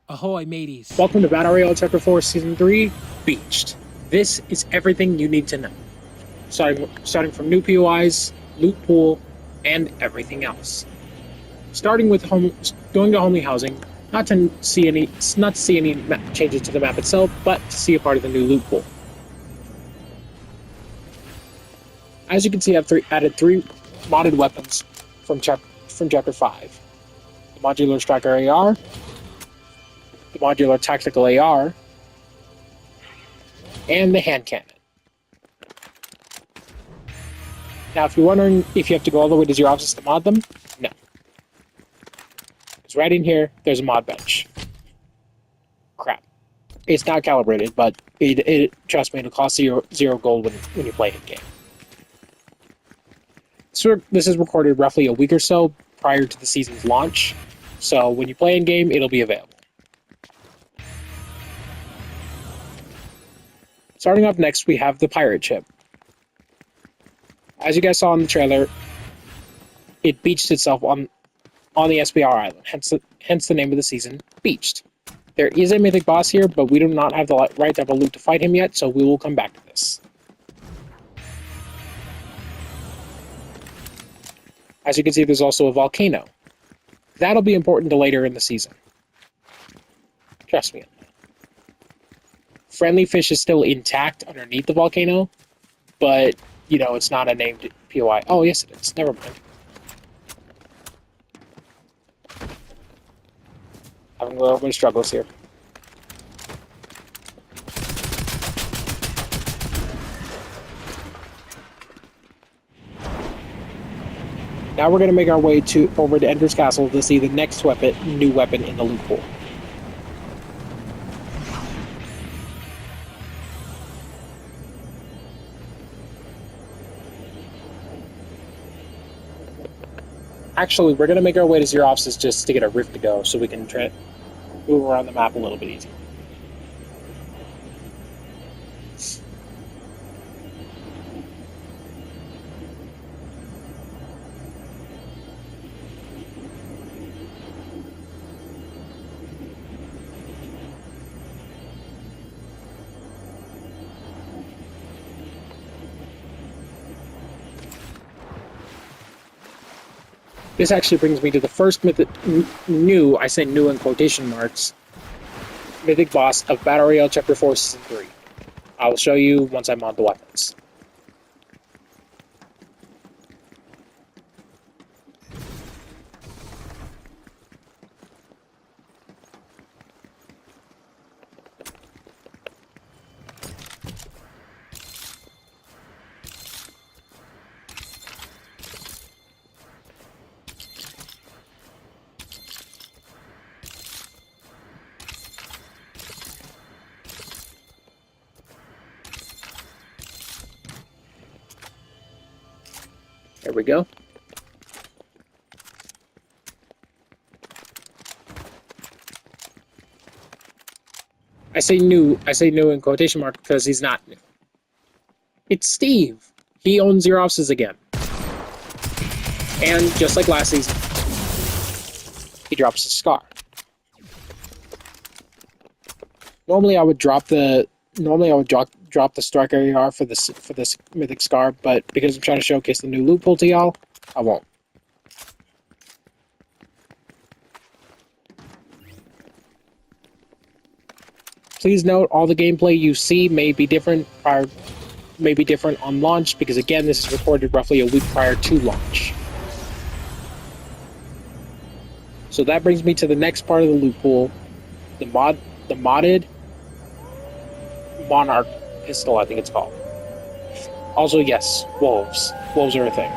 Ahoy, mateys. Welcome to Battle Royale Chapter 4, Season 3, Beached. This is everything you need to know. Starting from new POIs, loot pool, and everything else. Starting with going to homely housing, not to see any changes to the map itself, but to see a part of the new loot pool. As you can see, I've added three modded weapons from Chapter 5. The Modular Striker AR, the Modular Tactical AR, and the hand cannon. Now, if you're wondering if you have to go all the way to Zero Offices to mod them, no. It's right in here, there's a mod bench. Crap. It's not calibrated, but trust me, it'll cost zero gold when you play in-game. So this is recorded roughly a week or so prior to the season's launch, so when you play in-game, it'll be available. Starting up next, we have the pirate ship. As you guys saw in the trailer, it beached itself on the SBR island, hence the name of the season, Beached. There is a mythic boss here, but we do not have the right type of loot to fight him yet, so we will come back to this. As you can see, there's also a volcano. That'll be important to later in the season. Trust me. Friendly Fish is still intact underneath the volcano, but, you know, it's not a named POI. Oh, yes it is. Never mind. Having a little bit of struggles here. Now we're going to make our way over to Ender's Castle to see the next new weapon in the loot pool. Actually, we're going to make our way to Zero Offices just to get a rift to go, so we can move around the map a little bit easier. This actually brings me to the first new, I say new in quotation marks, mythic boss of Battle Royale Chapter 4 Season 3. I will show you once I mod the weapons. There we go. I say new in quotation mark because he's not new. It's Steve. He owns Zero Offices again. And just like last season, he drops a scar. Normally I would drop the Striker AR for this mythic scar, but because I'm trying to showcase the new loot pool to y'all, I won't. Please note, all the gameplay you see may be different on launch, because again, this is recorded roughly a week prior to launch. So that brings me to the next part of the loot pool, the modded Monarch pistol, I think it's called. Also, yes, wolves. Wolves are a thing.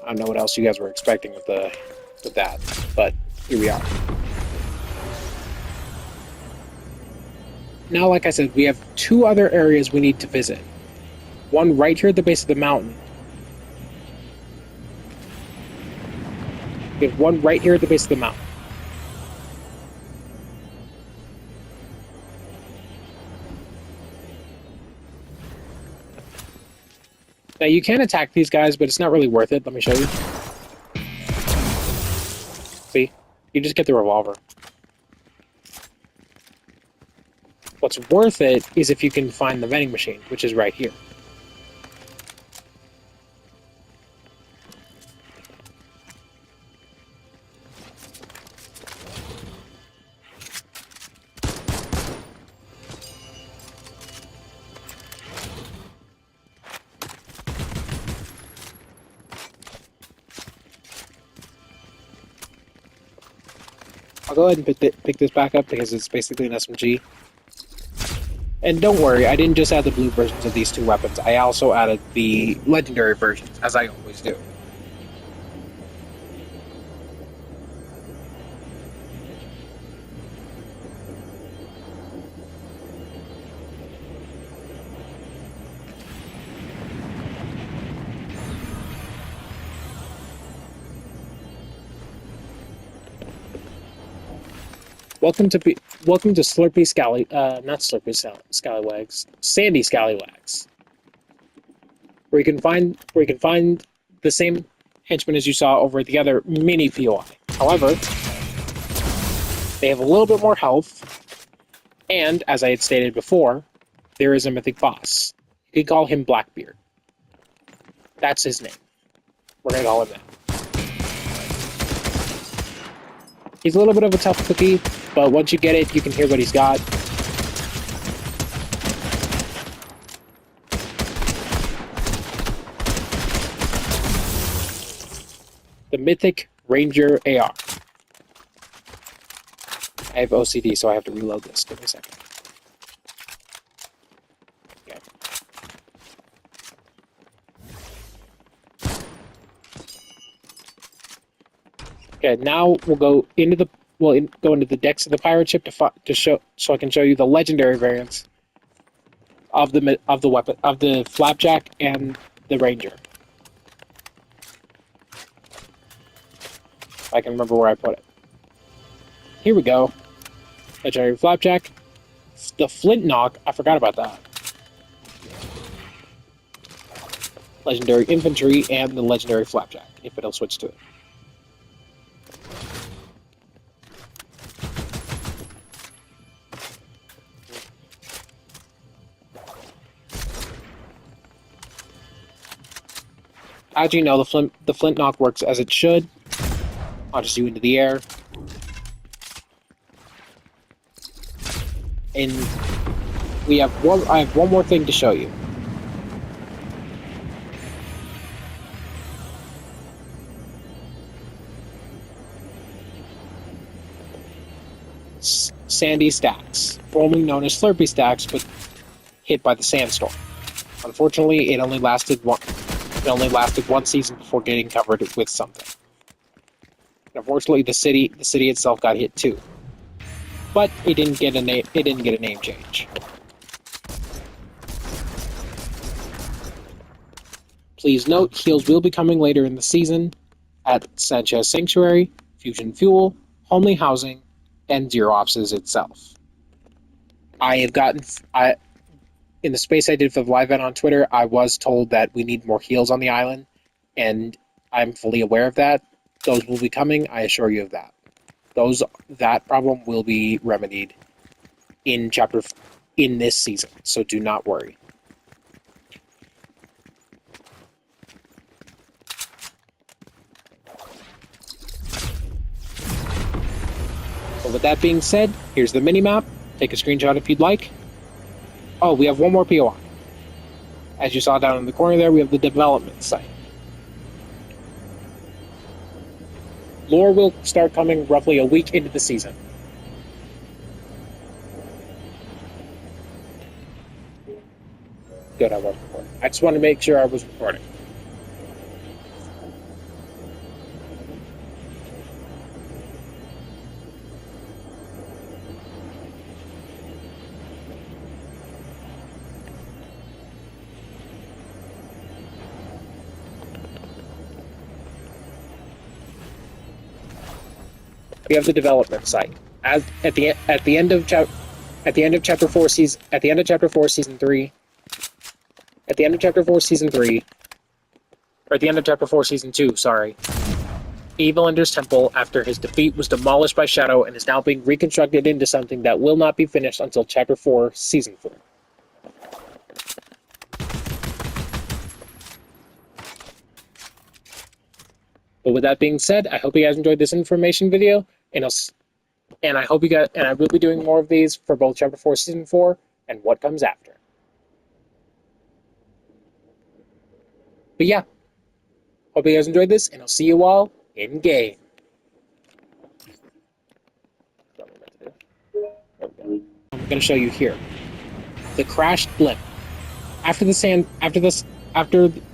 I don't know what else you guys were expecting with that, but here we are. Now, like I said, we have two other areas we need to visit. One right here at the base of the mountain, There's one right here at the base of the mountain. Now you can attack these guys, but it's not really worth it. Let me show you. See? You just get the revolver. What's worth it is if you can find the vending machine, which is right here. I'll go ahead and pick this back up because it's basically an SMG. And don't worry, I didn't just add the blue versions of these two weapons. I also added the legendary versions, as I always do. Welcome to Slurpy Scally, not Slurpy Scallywags, Sandy Scallywags, where you can find the same henchmen as you saw over at the other mini POI. However, they have a little bit more health, and as I had stated before, there is a mythic boss. You could call him Blackbeard. That's his name. We're gonna call him that. He's a little bit of a tough cookie, but once you get it, you can hear what he's got. The Mythic Ranger AR. I have OCD, so I have to reload this. Give me a second. Okay. Okay, now we'll go into the decks of the pirate ship to show, so I can show you the legendary variants of the weapon of the flapjack and the ranger. If I can remember where I put it. Here we go. Legendary flapjack, the flint knock. I forgot about that. Legendary infantry and the legendary flapjack. If it'll switch to it. As you know, the flint knock works as it should. Launches you into the air. And I have one more thing to show you. Sandy stacks, formerly known as Slurpy stacks, but hit by the sandstorm. Unfortunately, it only lasted one season before getting covered with something. And unfortunately, the city itself got hit too, but it didn't get a name change. Please note, heals will be coming later in the season at Sanchez Sanctuary, Fusion Fuel, Homely Housing, and Zero Offices itself. In the space I did for the live event on Twitter, I was told that we need more heals on the island, and I'm fully aware of that. Those will be coming, I assure you of that. That problem will be remedied in this season, so do not worry. But with that being said, here's the mini-map. Take a screenshot if you'd like. Oh, we have one more POI. As you saw down in the corner there, we have the development site. Lore will start coming roughly a week into the season. Good, I was recording. I just wanted to make sure I was recording. we have the development site. At the end of chapter 4 season 3, at the end of chapter 4 season 3, or at the end of chapter 4 season 2, sorry. Evil Ender's temple, after his defeat, was demolished by Shadow and is now being reconstructed into something that will not be finished until chapter 4 season 4. But with that being said, I hope you guys enjoyed this information video, and I will be doing more of these for both chapter 4 season 4 and what comes after. But yeah, hope you guys enjoyed this, and I'll see you all in game. I'm going to show you here the crashed blimp. After the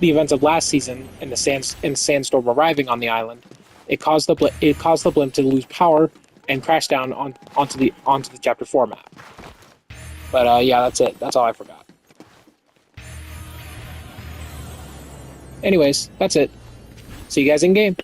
events of last season and the sandstorm arriving on the island, it caused the blimp to lose power and crash down onto the chapter 4 map. But yeah, that's it. That's all I forgot. Anyways, that's it. See you guys in game.